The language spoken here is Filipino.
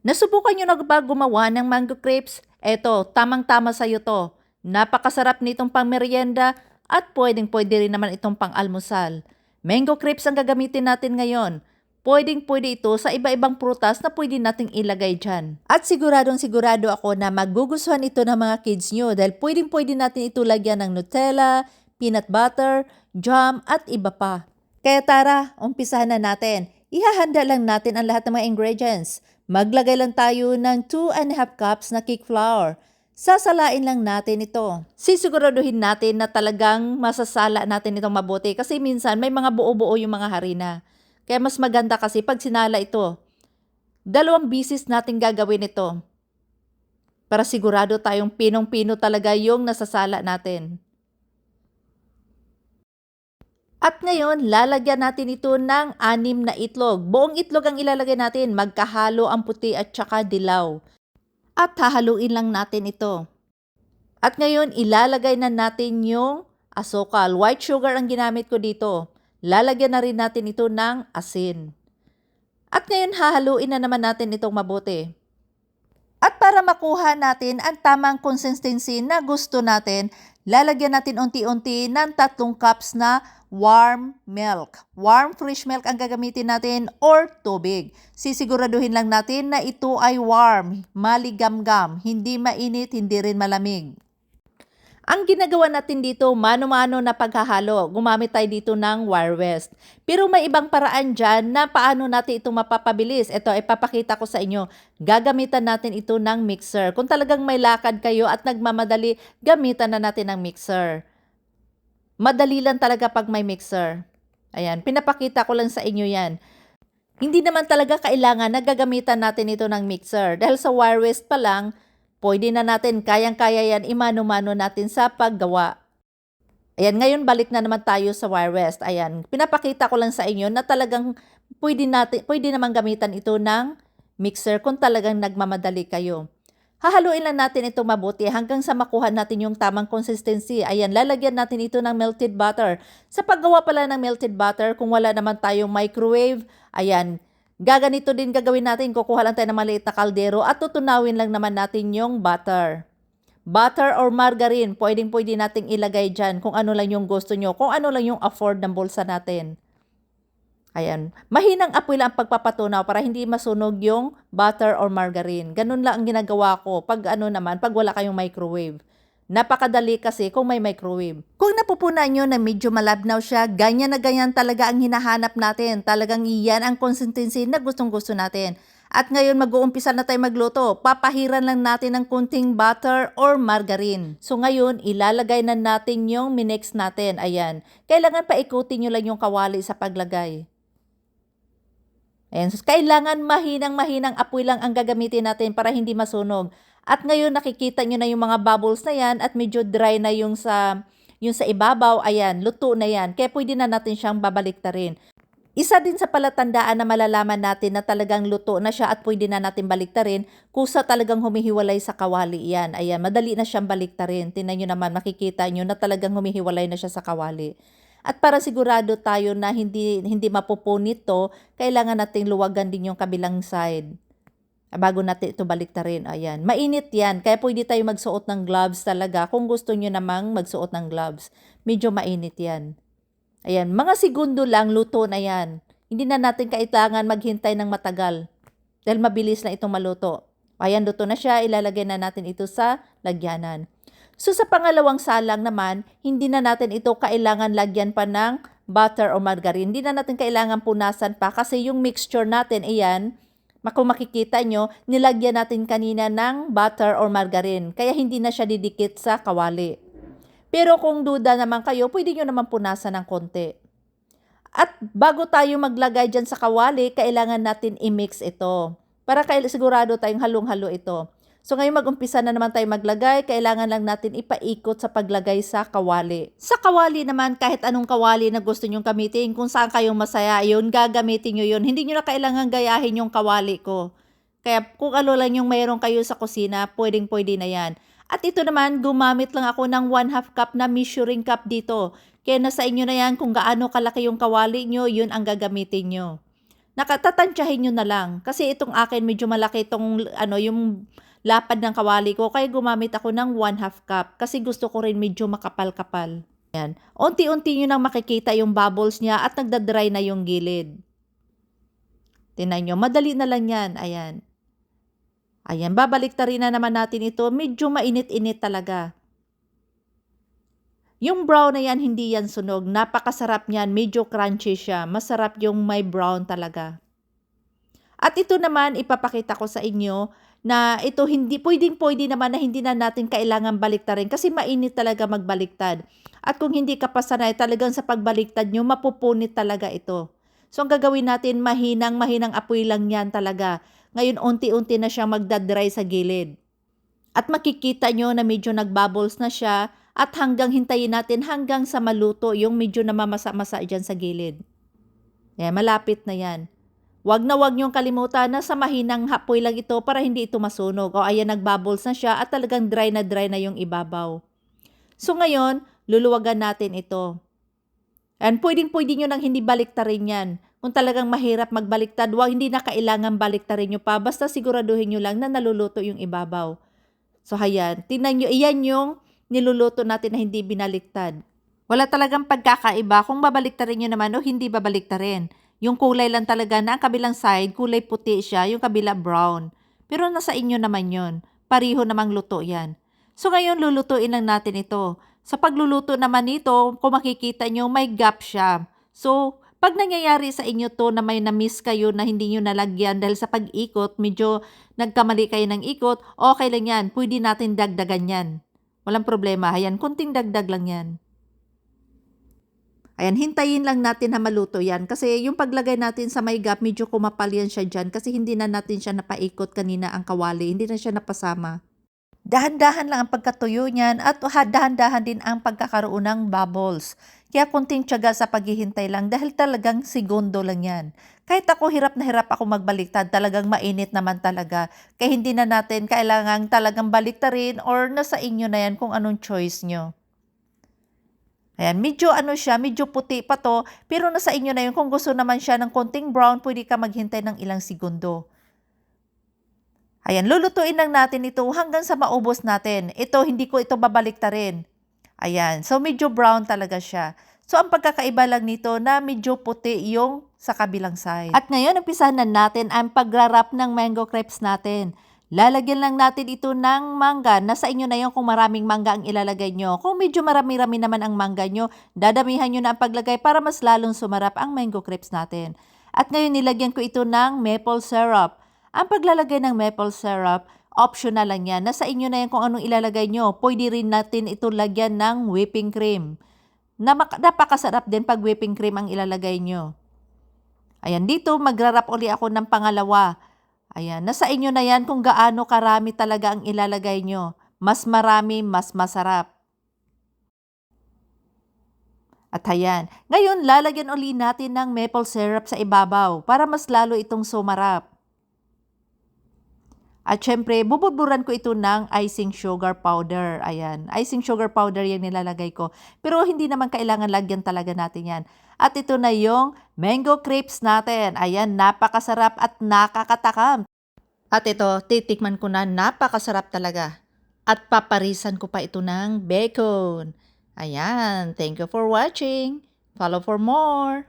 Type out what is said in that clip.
Nasubukan nyo na ba gumawa ng mango crepes? Eto, tamang-tama sa'yo to. Napakasarap nitong pang-merienda at pwedeng-pwede rin naman itong pang-almusal. Mango crepes ang gagamitin natin ngayon. Pwedeng-pwede ito sa iba-ibang prutas na pwede nating ilagay dyan. At siguradong sigurado ako na magugustuhan ito ng mga kids nyo dahil pwedeng-pwede natin ito lagyan ng Nutella, peanut butter, jam at iba pa. Kaya tara, umpisahan na natin. Ihahanda lang natin ang lahat ng mga ingredients. Maglagay lang tayo ng 2½ cups na cake flour. Sasalain lang natin ito. Sisiguraduhin natin na talagang masasala natin itong mabuti kasi minsan may mga buo-buo yung mga harina. Kaya mas maganda kasi pag sinala ito. 2 bisis natin gagawin ito. Para sigurado tayong pinong-pino talaga yung nasasala natin. At ngayon, lalagyan natin ito ng 6 na itlog. Buong itlog ang ilalagay natin, magkahalo ang puti at saka dilaw. At hahaluin lang natin ito. At ngayon, ilalagay na natin yung asukal. White sugar ang ginamit ko dito. Lalagyan na rin natin ito ng asin. At ngayon, hahaluin na naman natin itong mabuti. At para makuha natin ang tamang consistency na gusto natin, lalagyan natin unti-unti ng 3 cups na warm milk. Warm fresh milk ang gagamitin natin or tubig. Sisiguraduhin lang natin na ito ay warm, maligamgam, hindi mainit, hindi rin malamig. Ang ginagawa natin dito, mano-mano na paghahalo. Gumamit tayo dito ng wire west. Pero may ibang paraan dyan na paano natin ito mapapabilis. Ito, ipapakita ko sa inyo. Gagamitan natin ito ng mixer. Kung talagang may lakad kayo at nagmamadali, gamitan na natin ng mixer. Madali lang talaga pag may mixer. Ayan, pinapakita ko lang sa inyo yan. Hindi naman talaga kailangan na gagamitan natin ito ng mixer. Dahil sa wire west pa lang, pwede na natin, kayang-kaya yan, imano-mano natin sa paggawa. Ayan, ngayon balik na naman tayo sa wire west. Ayan, pinapakita ko lang sa inyo na talagang pwede naman gamitan ito ng mixer kung talagang nagmamadali kayo. Hahaluin lang natin ito mabuti hanggang sa makuha natin yung tamang consistency. Ayan, lalagyan natin ito ng melted butter. Sa paggawa pala ng melted butter, kung wala naman tayong microwave, ayan, gaganito din gagawin natin. Kukuha lang tayo ng maliit na kaldero at tutunawin lang naman natin yung butter. Butter or margarine, pwedeng-pwede nating ilagay dyan kung ano lang yung gusto nyo, kung ano lang yung afford ng bulsa natin. Ayan, mahinang apoy lang ang pagpapatunaw para hindi masunog yung butter or margarine. Ganun lang ang ginagawa ko pag wala kayong microwave. Napakadali kasi kung may microwave. Kung napupunan nyo na medyo malabnaw siya, ganyan na ganyan talaga ang hinahanap natin. Talagang iyan ang consistency na gustong-gusto natin. At ngayon mag-uumpisa na tayo magluto. Papahiran lang natin ng kunting butter or margarine. So ngayon, ilalagay na natin yung minix natin. Ayan. Kailangan paikutin nyo lang yung kawali sa paglagay. Ayan, so kailangan mahinang-mahinang apoy lang ang gagamitin natin para hindi masunog. At ngayon nakikita nyo na yung mga bubbles na yan at medyo dry na yung sa ibabaw. Ayan, luto na yan. Kaya pwede na natin siyang babaliktarin. Isa din sa palatandaan na malalaman natin na talagang luto na siya at pwede na natin baliktarin kusa talagang humihiwalay sa kawali yan. Ayan, madali na siyang baliktarin. Tingnan nyo naman, makikita nyo na talagang humihiwalay na siya sa kawali. At para sigurado tayo na hindi mapupunit to, kailangan nating luwagan din yung kabilang side. Bago natin ito baliktarin. Ayan. Mainit yan. Kaya pwede tayo magsuot ng gloves talaga kung gusto nyo namang magsuot ng gloves. Medyo mainit yan. Ayan. Mga segundo lang, luto na yan. Hindi na natin kailangan maghintay ng matagal. Dahil mabilis na itong maluto. Ayan, luto na siya. Ilalagay na natin ito sa lagyanan. So sa pangalawang salang naman, hindi na natin ito kailangan lagyan pa ng butter o margarine. Hindi na natin kailangan punasan pa kasi yung mixture natin, ayan, kung makikita nyo, nilagyan natin kanina ng butter or margarine. Kaya hindi na siya didikit sa kawali. Pero kung duda naman kayo, pwede nyo naman punasan ng konti. At bago tayo maglagay dyan sa kawali, kailangan natin i-mix ito. Para sigurado tayong halong-halo ito. So ngayon mag-umpisa na naman tayo maglagay, kailangan lang natin ipaikot sa paglagay sa kawali. Sa kawali naman, kahit anong kawali na gusto nyong gamitin, kung saan kayong masaya, yun, gagamitin nyo yun. Hindi nyo na kailangan gayahin yung kawali ko. Kaya kung ano lang yung mayroon kayo sa kusina, pwedeng-pwede na yan. At ito naman, gumamit lang ako ng 1/2 cup na measuring cup dito. Kaya nasa inyo na yan kung gaano kalaki yung kawali nyo, yun ang gagamitin nyo. Tatansyahin niyo na lang. Kasi itong akin medyo malaki itong ano, yung lapad ng kawali ko kaya gumamit ako ng 1/2 cup kasi gusto ko rin medyo makapal-kapal. Ayan. Unti-unti niyo nang makikita yung bubbles niya at nagda-dry na yung gilid. Tingnan niyo, madali na lang yan. Ayan. Ayan, babaliktarin na naman natin ito. Medyo mainit-init talaga. Yung brown na yan, hindi yan sunog. Napakasarap niyan. Medyo crunchy siya. Masarap yung may brown talaga. At ito naman, ipapakita ko sa inyo na ito hindi, pwedeng-pwede naman na hindi na natin kailangan baliktarin kasi mainit talaga magbaliktad. At kung hindi ka pa sanay talagang sa pagbaliktad nyo, mapupunit talaga ito. So ang gagawin natin, mahinang apoy lang yan talaga. Ngayon, unti-unti na siyang magdadry sa gilid. At makikita nyo na medyo nagbubbles na siya at hanggang hintayin natin hanggang sa maluto yung medyo namamasa-masa dyan sa gilid. Yan, malapit na yan. Wag niyong kalimutan na sa mahinang apoy lang ito para hindi ito masunog. O ayan, nagbubbles na siya at talagang dry na yung ibabaw. So ngayon, luluwagan natin ito. And pwedeng-pwede nyo nang hindi baliktarin yan. Kung talagang mahirap magbaliktad, hindi na kailangan baliktarin nyo pa. Basta siguraduhin nyo lang na naluluto yung ibabaw. So ayan, tingnan nyo, iyan yung niluluto natin na hindi binaliktad. Wala talagang pagkakaiba kung babaliktarin nyo naman o hindi babaliktarin. Yung kulay lang talaga na ang kabilang side, kulay puti siya, yung kabila brown. Pero nasa inyo naman yun. Pariho namang luto yan. So ngayon, lulutuin lang natin ito. Sa pagluluto naman nito, kung makikita nyo, may gap siya. So, pag nangyayari sa inyo to na may na-miss kayo na hindi nyo nalagyan dahil sa pag-ikot, medyo nagkamali kayo ng ikot, okay lang yan. Pwede natin dagdagan yan. Walang problema. Ayan, kunting dagdag lang yan. Ayan, hintayin lang natin na maluto yan. Kasi yung paglagay natin sa may gap, medyo kumapal yan siya dyan. Kasi hindi na natin siya napaikot kanina ang kawali. Hindi na siya napasama. Dahan-dahan lang ang pagkatuyo niyan at dahan-dahan din ang pagkakaroon ng bubbles. Kaya kunting tiyaga sa paghihintay lang dahil talagang segundo lang yan. Kahit ako hirap na hirap ako magbaliktad, talagang mainit naman talaga. Kaya hindi na natin kailangan talagang baliktarin or nasa inyo na yan kung anong choice nyo. Ayan, medyo siya, medyo puti pa to, pero nasa inyo na yun. Kung gusto naman siya ng konting brown, pwede ka maghintay ng ilang segundo. Ayan, lulutuin lang natin ito hanggang sa maubos natin. Ito, hindi ko ito babaliktarin. Ayan, so medyo brown talaga siya. So ang pagkakaiba lang nito na medyo puti yung sa kabilang side. At ngayon, umpisahan na natin ang pagra-wrap ng mango crepes natin. Lalagyan lang natin ito ng mangga. Nasa inyo na yun kung maraming mangga ang ilalagay nyo. Kung medyo marami-rami naman ang mangga nyo, dadamihan nyo na ang paglagay para mas lalong sumarap ang mango crepes natin. At ngayon, nilagyan ko ito ng maple syrup. Ang paglalagay ng maple syrup, optional lang yan. Nasa inyo na yan kung anong ilalagay nyo. Pwede rin natin ito lagyan ng whipping cream. Napakasarap din pag whipping cream ang ilalagay nyo. Ayan, dito magra-wrap uli ako ng pangalawa. Ayan, nasa inyo na yan kung gaano karami talaga ang ilalagay nyo. Mas marami, mas masarap. At ayan, ngayon lalagyan uli natin ng maple syrup sa ibabaw para mas lalo itong sumarap. At syempre, bubudburan ko ito ng icing sugar powder. Ayan, icing sugar powder yung nilalagay ko. Pero hindi naman kailangan lagyan talaga natin yan. At ito na yung mango crepes natin. Ayan, napakasarap at nakakatakam. At ito, titikman ko na, napakasarap talaga. At paparisan ko pa ito ng bacon. Ayan, thank you for watching. Follow for more.